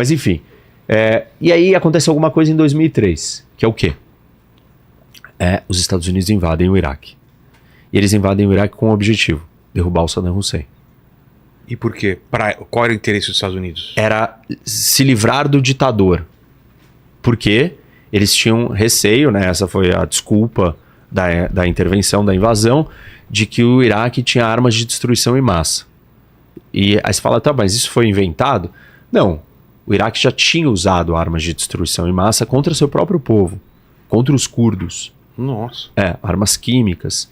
Mas enfim. E aí acontece alguma coisa em 2003, que é o quê? Os Estados Unidos invadem o Iraque. E eles invadem o Iraque com um objetivo: derrubar o Saddam Hussein. E por quê? Qual era o interesse dos Estados Unidos? Era se livrar do ditador. Porque eles tinham receio, né? Essa foi a desculpa da intervenção, da invasão, de que o Iraque tinha armas de destruição em massa. E aí você fala, tá, mas isso foi inventado? Não. O Iraque já tinha usado armas de destruição em massa contra seu próprio povo, contra os curdos. Nossa. Armas químicas.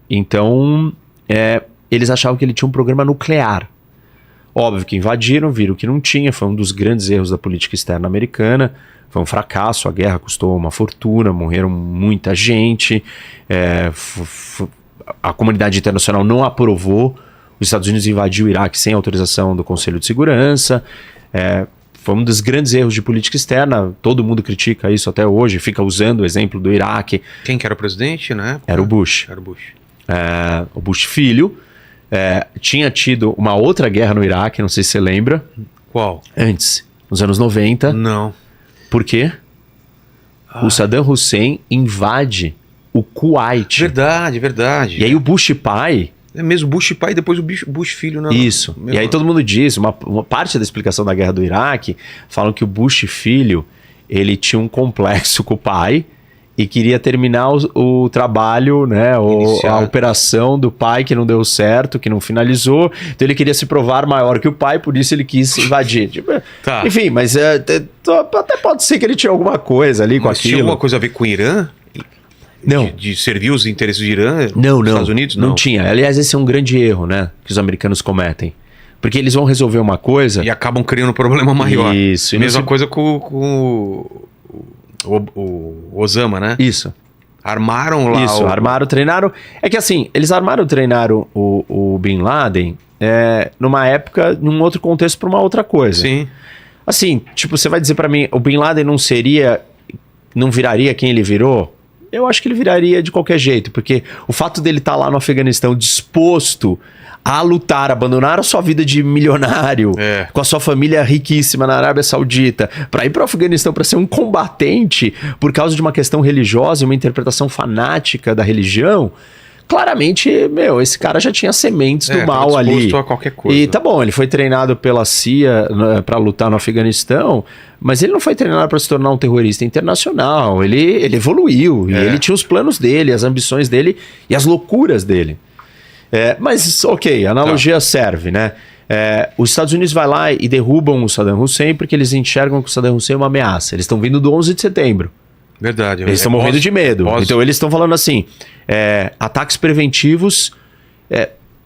Então, eles achavam que ele tinha um programa nuclear. Óbvio que invadiram, viram que não tinha, foi um dos grandes erros da política externa americana, foi um fracasso, a guerra custou uma fortuna, morreram muita gente, a comunidade internacional não aprovou, os Estados Unidos invadiu o Iraque sem autorização do Conselho de Segurança, foi um dos grandes erros de política externa, todo mundo critica isso até hoje, fica usando o exemplo do Iraque. Quem que era o presidente, né? Era o Bush. O Bush filho. Tinha tido uma outra guerra no Iraque, não sei se você lembra. Qual? Antes, nos anos 90. Não. Por quê? O Saddam Hussein invade o Kuwait. Verdade. E aí o Bush pai... É mesmo, Bush pai e depois o Bush filho. Não, isso. E aí todo mundo diz, uma parte da explicação da guerra do Iraque, falam que o Bush filho, ele tinha um complexo com o pai e queria terminar o trabalho, né, a operação do pai que não deu certo, que não finalizou. Então ele queria se provar maior que o pai, por isso ele quis invadir. Tá. Enfim, mas até pode ser que ele tinha alguma coisa ali com aquilo. Tinha alguma coisa a ver com o Irã? Não. De servir os interesses do Irã? Não. Estados Unidos? Não tinha. Aliás, esse é um grande erro, né, que os americanos cometem. Porque eles vão resolver uma coisa... E acabam criando um problema maior. Isso. Mesma coisa com o Osama, né? Isso. Armaram lá... Isso, armaram, treinaram... É que assim, eles armaram, treinaram o Bin Laden numa época, num outro contexto, para uma outra coisa. Sim. Assim, tipo, você vai dizer para mim, o Bin Laden não viraria quem ele virou? Eu acho que ele viraria de qualquer jeito, porque o fato dele estar lá no Afeganistão disposto a lutar, abandonar a sua vida de milionário, com a sua família riquíssima na Arábia Saudita, para ir para o Afeganistão para ser um combatente por causa de uma questão religiosa e uma interpretação fanática da religião, claramente, esse cara já tinha sementes do mal ali. A qualquer coisa. E tá bom, ele foi treinado pela CIA para lutar no Afeganistão, mas ele não foi treinado para se tornar um terrorista internacional. Ele evoluiu, e ele tinha os planos dele, as ambições dele e as loucuras dele. Mas, ok, a analogia serve, né? Os Estados Unidos vai lá e derrubam o Saddam Hussein porque eles enxergam que o Saddam Hussein é uma ameaça. Eles estão vindo do 11 de setembro. Verdade. Eles estão morrendo de medo. Então eles estão falando assim, ataques preventivos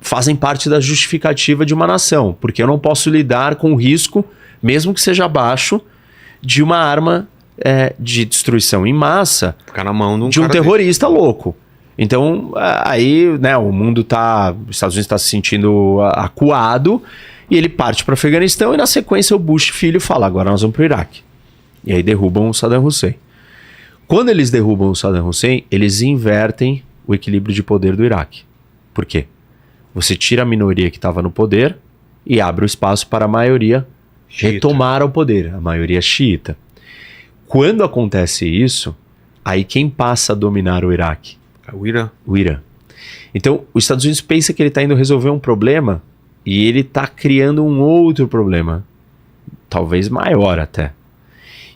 fazem parte da justificativa de uma nação, porque eu não posso lidar com o risco, mesmo que seja baixo, de uma arma de destruição em massa, ficar na mão de um terrorista louco. Então aí, né, o mundo os Estados Unidos está se sentindo acuado, e ele parte para o Afeganistão, e na sequência o Bush filho fala, agora nós vamos para o Iraque. E aí derrubam o Saddam Hussein. Quando eles derrubam o Saddam Hussein, eles invertem o equilíbrio de poder do Iraque. Por quê? Você tira a minoria que estava no poder e abre o espaço para a maioria retomar o poder, a maioria xiita. Quando acontece isso, aí quem passa a dominar o Iraque? O Irã. O Irã. Então, os Estados Unidos pensa que ele está indo resolver um problema e ele está criando um outro problema, talvez maior até.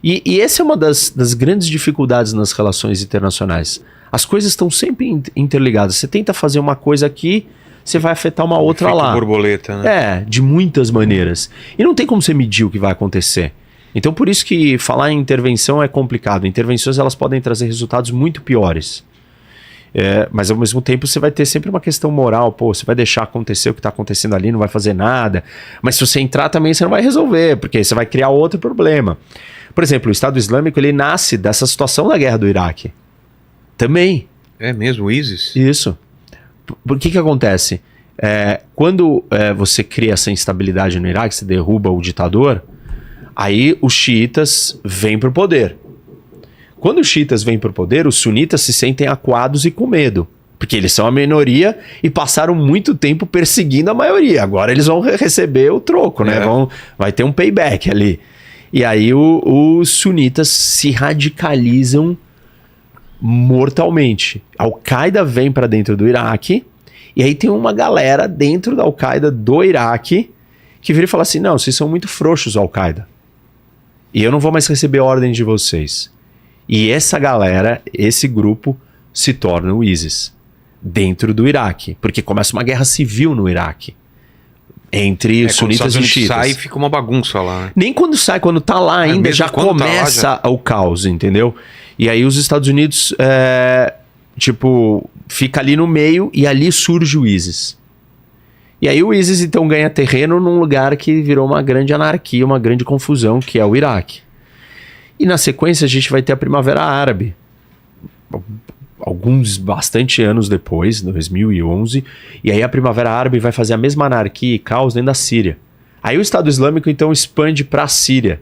E essa é uma das grandes dificuldades nas relações internacionais. As coisas estão sempre interligadas. Você tenta fazer uma coisa aqui, você vai afetar uma outra lá. Borboleta, né? De muitas maneiras. E não tem como você medir o que vai acontecer. Então, por isso que falar em intervenção é complicado. Intervenções, elas podem trazer resultados muito piores. Mas, ao mesmo tempo, você vai ter sempre uma questão moral. Pô, você vai deixar acontecer o que está acontecendo ali, não vai fazer nada. Mas se você entrar também, você não vai resolver, porque você vai criar outro problema. Por exemplo, o Estado Islâmico, ele nasce dessa situação da guerra do Iraque. Também. É mesmo, o ISIS? Isso. Por que acontece? Quando você cria essa instabilidade no Iraque, você derruba o ditador, aí os xiitas vêm para o poder. Quando os xiitas vêm para o poder, os sunitas se sentem acuados e com medo. Porque eles são a minoria e passaram muito tempo perseguindo a maioria. Agora eles vão receber o troco, né? Vai ter um payback ali. E aí os sunitas se radicalizam mortalmente. A Al-Qaeda vem para dentro do Iraque, e aí tem uma galera dentro da Al-Qaeda do Iraque que vira e fala assim, não, vocês são muito frouxos, Al-Qaeda. E eu não vou mais receber ordem de vocês. E essa galera, esse grupo, se torna o ISIS dentro do Iraque. Porque começa uma guerra civil no Iraque. Entre os sunitas e xiitas. Sai e fica uma bagunça lá, né? Nem quando sai, quando tá lá ainda, já começa tá lá, o caos, entendeu? E aí os Estados Unidos, fica ali no meio e ali surge o ISIS. E aí o ISIS então ganha terreno num lugar que virou uma grande anarquia, uma grande confusão, que é o Iraque. E na sequência a gente vai ter a Primavera Árabe. Bastante anos depois, 2011, e aí a Primavera Árabe vai fazer a mesma anarquia e caos dentro da Síria. Aí o Estado Islâmico então expande para a Síria.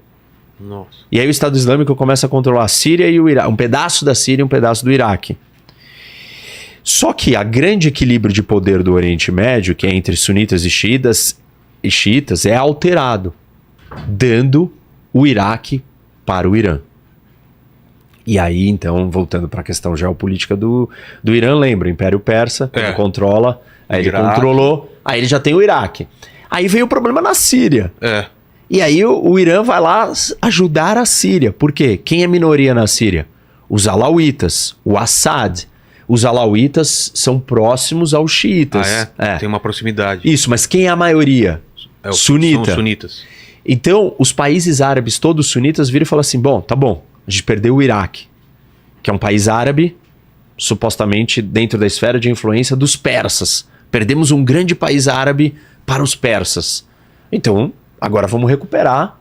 Nossa. E aí o Estado Islâmico começa a controlar a Síria e o Iraque, um pedaço da Síria e um pedaço do Iraque. Só que a grande equilíbrio de poder do Oriente Médio, que é entre sunitas e xiitas, é alterado, dando o Iraque para o Irã. E aí, então, voltando para a questão geopolítica do Irã, lembra, o Império Persa, ele controla, aí ele controlou, aí ele já tem o Iraque. Aí veio o problema na Síria. E aí o Irã vai lá ajudar a Síria. Por quê? Quem é minoria na Síria? Os alauítas, o Assad. Os alauítas são próximos aos xiitas. Tem uma proximidade. Isso, mas quem é a maioria? Sunita. São os sunitas. Então, os países árabes, todos sunitas, viram e falam assim, bom, tá bom. A gente perdeu o Iraque, que é um país árabe, supostamente dentro da esfera de influência dos persas. Perdemos um grande país árabe para os persas. Então, agora vamos recuperar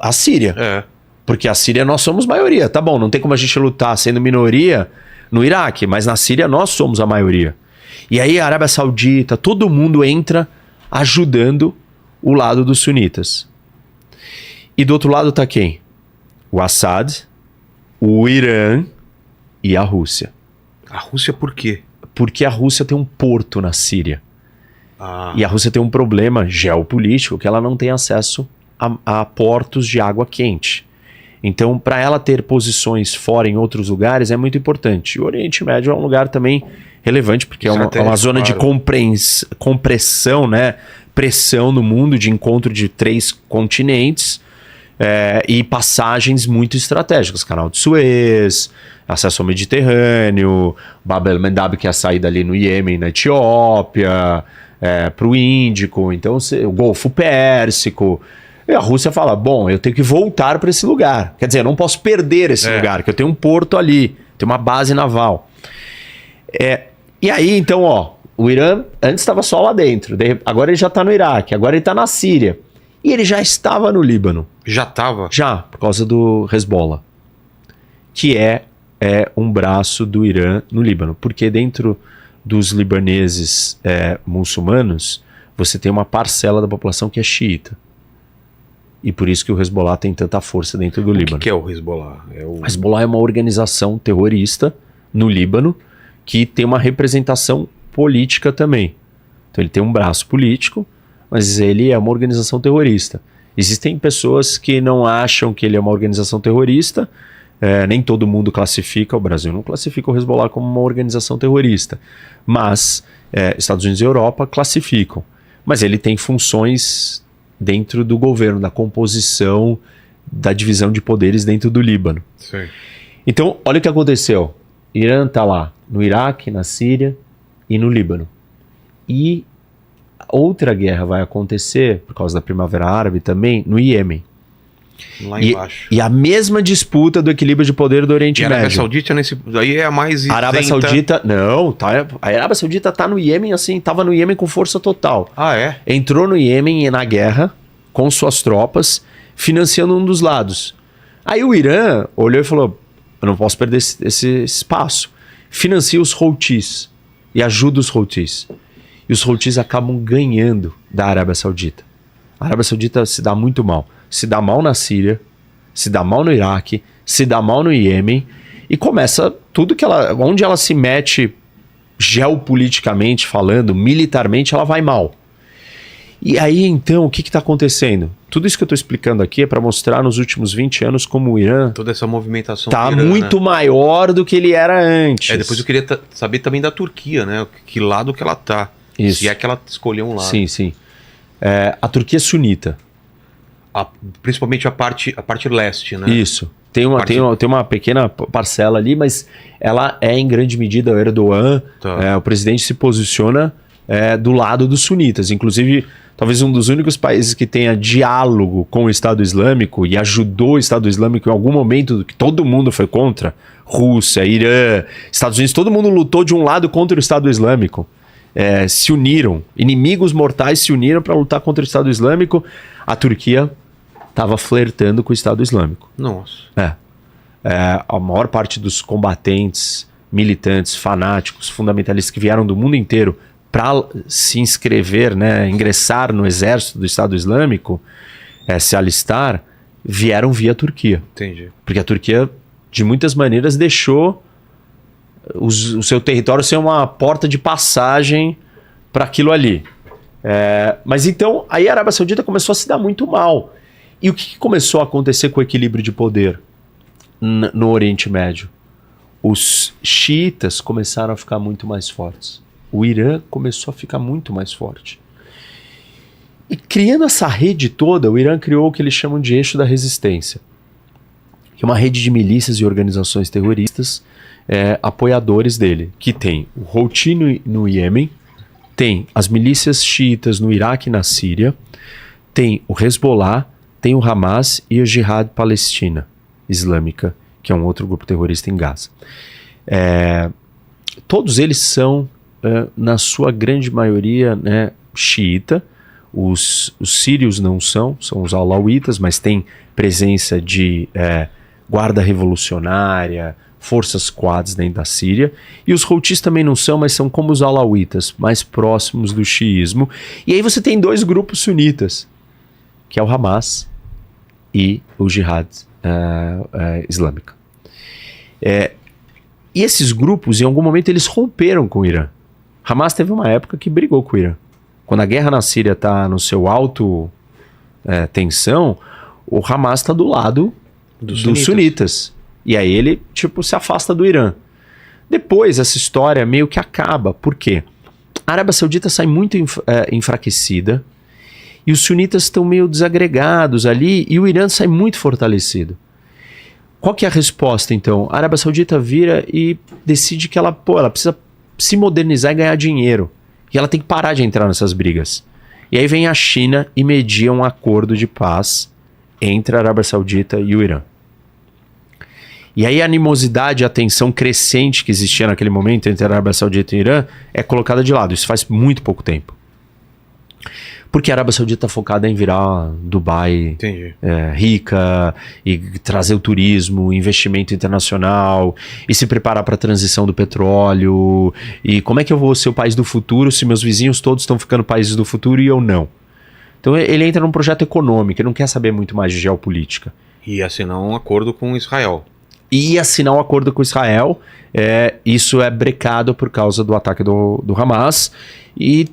a Síria. Porque a Síria nós somos maioria. Tá bom, não tem como a gente lutar sendo minoria no Iraque, mas na Síria nós somos a maioria. E aí a Arábia Saudita, todo mundo entra ajudando o lado dos sunitas. E do outro lado tá quem? O Assad, o Irã e a Rússia. A Rússia por quê? Porque a Rússia tem um porto na Síria. E a Rússia tem um problema geopolítico que ela não tem acesso a portos de água quente. Então, para ela ter posições fora em outros lugares é muito importante. O Oriente Médio é um lugar também relevante, porque é uma zona de compressão, né? Pressão no mundo, de encontro de 3 continentes. E passagens muito estratégicas, Canal de Suez, acesso ao Mediterrâneo, Bab el-Mandab, que é a saída ali no Iêmen, na Etiópia, para o Índico, então o Golfo Pérsico. E a Rússia fala, bom, eu tenho que voltar para esse lugar, quer dizer, eu não posso perder esse lugar, que eu tenho um porto ali, tenho uma base naval. E aí, então, o Irã antes estava só lá dentro, agora ele já está no Iraque, agora ele está na Síria. E ele já estava no Líbano. Já estava? Já, por causa do Hezbollah. Que é um braço do Irã no Líbano. Porque dentro dos libaneses muçulmanos, você tem uma parcela da população que é xiita. E por isso que o Hezbollah tem tanta força dentro do Líbano. O que é o Hezbollah? O Hezbollah é uma organização terrorista no Líbano que tem uma representação política também. Então ele tem um braço político, mas ele é uma organização terrorista. Existem pessoas que não acham que ele é uma organização terrorista, nem todo mundo classifica, o Brasil não classifica o Hezbollah como uma organização terrorista, mas Estados Unidos e Europa classificam. Mas ele tem funções dentro do governo, da composição, da divisão de poderes dentro do Líbano. Sim. Então, olha o que aconteceu. Irã está lá no Iraque, na Síria e no Líbano. E outra guerra vai acontecer, por causa da Primavera Árabe também, no Iêmen. Lá embaixo. E a mesma disputa do equilíbrio de poder do Oriente Médio. A Arábia Saudita daí é a mais isenta. A Arábia Saudita, não, a Arábia Saudita tá no Iêmen assim, tava no Iêmen com força total. Entrou no Iêmen na guerra, com suas tropas, financiando um dos lados. Aí o Irã olhou e falou, eu não posso perder esse espaço. Financia os Houthis e ajuda os Houthis. E os Houthis acabam ganhando da Arábia Saudita. A Arábia Saudita se dá muito mal. Se dá mal na Síria, se dá mal no Iraque, se dá mal no Iêmen, e começa tudo que onde ela se mete geopoliticamente falando, militarmente, ela vai mal. E aí, então, o que está acontecendo? Tudo isso que eu estou explicando aqui é para mostrar nos últimos 20 anos como o Irã Toda essa movimentação está do Irã, muito né? maior do que ele era antes. Depois eu queria saber também da Turquia, né? Que lado que ela tá. Isso. Se é que ela escolheu um lado. Sim, sim. A Turquia é sunita. Principalmente a parte leste, né? Isso. Tem uma pequena parcela ali, mas ela é em grande medida o Erdogan. Tá. O presidente se posiciona do lado dos sunitas. Inclusive, talvez um dos únicos países que tenha diálogo com o Estado Islâmico e ajudou o Estado Islâmico em algum momento que todo mundo foi contra. Rússia, Irã, Estados Unidos, todo mundo lutou de um lado contra o Estado Islâmico. Se uniram. Inimigos mortais se uniram para lutar contra o Estado Islâmico. A Turquia estava flertando com o Estado Islâmico. Nossa. A maior parte dos combatentes, militantes, fanáticos, fundamentalistas que vieram do mundo inteiro para se inscrever, né, ingressar no exército do Estado Islâmico, se alistar, vieram via Turquia. Entendi. Porque a Turquia, de muitas maneiras, deixou o seu território ser uma porta de passagem para aquilo ali. Mas então, aí a Arábia Saudita começou a se dar muito mal. E o que começou a acontecer com o equilíbrio de poder no Oriente Médio? Os xiitas começaram a ficar muito mais fortes. O Irã começou a ficar muito mais forte. E criando essa rede toda, o Irã criou o que eles chamam de eixo da resistência, que é uma rede de milícias e organizações terroristas apoiadores dele, que tem o Houthi no Iêmen, tem as milícias xiitas no Iraque e na Síria, tem o Hezbollah, tem o Hamas e o Jihad Palestina Islâmica, que é um outro grupo terrorista em Gaza. Todos eles são, na sua grande maioria, né, xiita. Os sírios não são os alauítas, mas tem presença de guarda revolucionária, forças quads dentro da Síria. E os Houthis também não são, mas são como os alauítas, mais próximos do xiismo. E aí você tem dois grupos sunitas, que é o Hamas e o Jihad Islâmica. E esses grupos, em algum momento, eles romperam com o Irã. Hamas teve uma época que brigou com o Irã. Quando a guerra na Síria está no seu alto tensão, o Hamas está do lado dos sunitas. E aí ele, se afasta do Irã. Depois, essa história meio que acaba. Por quê? A Arábia Saudita sai muito enfraquecida e os sunitas estão meio desagregados ali e o Irã sai muito fortalecido. Qual que é a resposta, então? A Arábia Saudita vira e decide que ela precisa se modernizar e ganhar dinheiro. E ela tem que parar de entrar nessas brigas. E aí vem a China e media um acordo de paz entre a Arábia Saudita e o Irã. E aí a animosidade, a tensão crescente que existia naquele momento entre a Arábia Saudita e o Irã é colocada de lado. Isso faz muito pouco tempo. Porque a Arábia Saudita está focada em virar Dubai rica e trazer o turismo, investimento internacional e se preparar para a transição do petróleo. E como é que eu vou ser o país do futuro se meus vizinhos todos estão ficando países do futuro e eu não? Então ele entra num projeto econômico, ele não quer saber muito mais de geopolítica. E assinar um acordo com Israel. E assinar um acordo com Israel, isso é brecado por causa do ataque do Hamas. E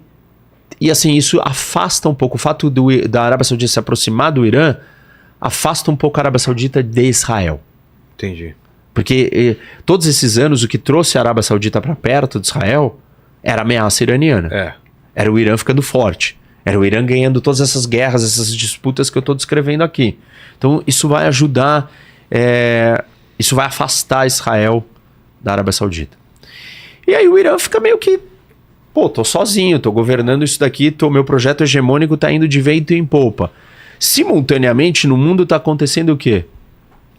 assim, isso afasta um pouco, o fato da Arábia Saudita se aproximar do Irã, afasta um pouco a Arábia Saudita de Israel. Entendi. Porque todos esses anos, o que trouxe a Arábia Saudita para perto de Israel era a ameaça iraniana. Era o Irã ficando forte. Era o Irã ganhando todas essas guerras, essas disputas que eu estou descrevendo aqui. Então isso vai ajudar, isso vai afastar Israel da Arábia Saudita. E aí o Irã fica meio que, tô sozinho, tô governando isso daqui, meu projeto hegemônico tá indo de vento em polpa. Simultaneamente, no mundo tá acontecendo o quê?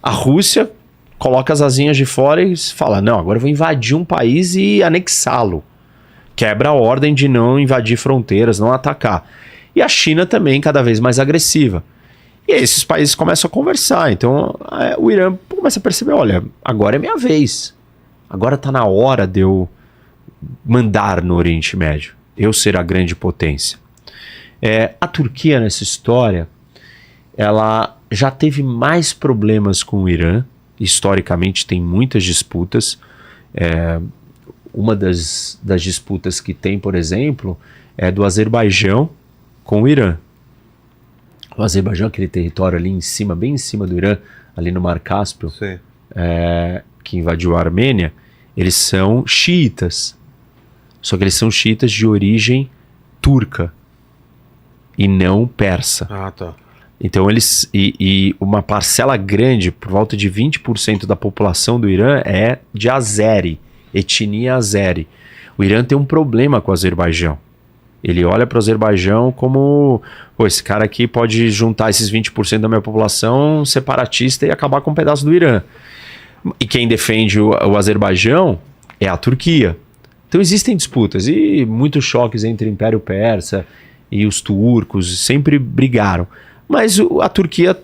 A Rússia coloca as asinhas de fora e fala, não, agora eu vou invadir um país e anexá-lo. Quebra a ordem de não invadir fronteiras, não atacar. E a China também cada vez mais agressiva. E aí esses países começam a conversar. Então o Irã começa a perceber, olha, agora é minha vez. Agora tá na hora de eu mandar no Oriente Médio. Eu ser a grande potência. A Turquia, nessa história, ela já teve mais problemas com o Irã. Historicamente tem muitas disputas. uma das disputas que tem, por exemplo, é do Azerbaijão com o Irã. O Azerbaijão, aquele território ali em cima, bem em cima do Irã, ali no Mar Cáspio, Sim. que invadiu a Armênia, eles são xiitas. Só que eles são xiitas de origem turca e não persa. Ah, tá. Então eles. E uma parcela grande, por volta de 20% da população do Irã é de azeri, etnia azeri. O Irã tem um problema com o Azerbaijão. Ele olha para o Azerbaijão como, pô, esse cara aqui pode juntar esses 20% da minha população separatista e acabar com um pedaço do Irã. E quem defende o Azerbaijão é a Turquia. Então existem disputas e muitos choques entre o Império Persa e os turcos, sempre brigaram. Mas a Turquia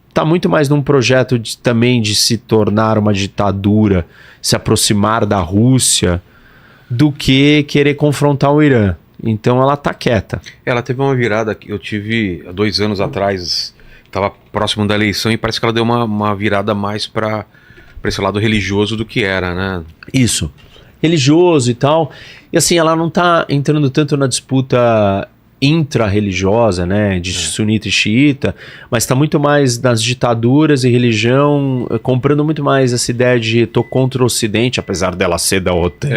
está muito mais num projeto também de se tornar uma ditadura, se aproximar da Rússia, do que querer confrontar o Irã. Então ela tá quieta. Ela teve uma virada que eu tive há 2 anos atrás, estava próximo da eleição e parece que ela deu uma virada mais para esse lado religioso do que era, né? Isso. Religioso e tal. E assim, ela não tá entrando tanto na disputa intra-religiosa, né, de sunita e xiita, mas está muito mais nas ditaduras e religião, comprando muito mais essa ideia de tô contra o Ocidente, apesar dela ser da OTAN.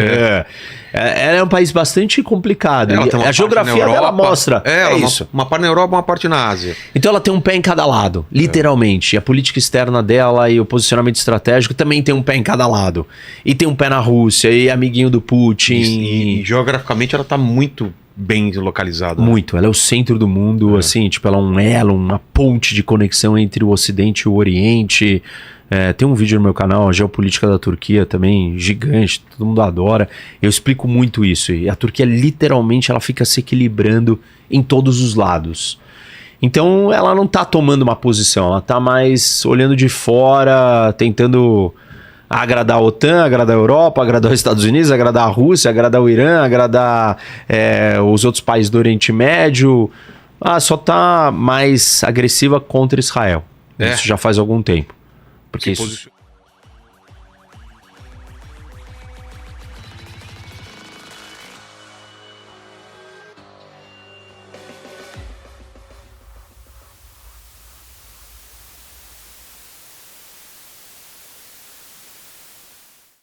Ela é um país bastante complicado. A geografia dela mostra. Isso. Uma parte na Europa, uma parte na Ásia. Então ela tem um pé em cada lado, literalmente. E a política externa dela e o posicionamento estratégico também tem um pé em cada lado. E tem um pé na Rússia, e amiguinho do Putin. E geograficamente ela está muito bem localizada. Muito, ela é o centro do mundo, assim, tipo, ela é um elo, uma ponte de conexão entre o Ocidente e o Oriente. Tem um vídeo no meu canal, a Geopolítica da Turquia, também gigante, todo mundo adora. Eu explico muito isso, e a Turquia literalmente ela fica se equilibrando em todos os lados. Então ela não tá tomando uma posição, ela tá mais olhando de fora, tentando agradar a OTAN, agradar a Europa, agradar os Estados Unidos, agradar a Rússia, agradar o Irã, agradar os outros países do Oriente Médio. Só tá mais agressiva contra Israel. Isso já faz algum tempo. Porque isso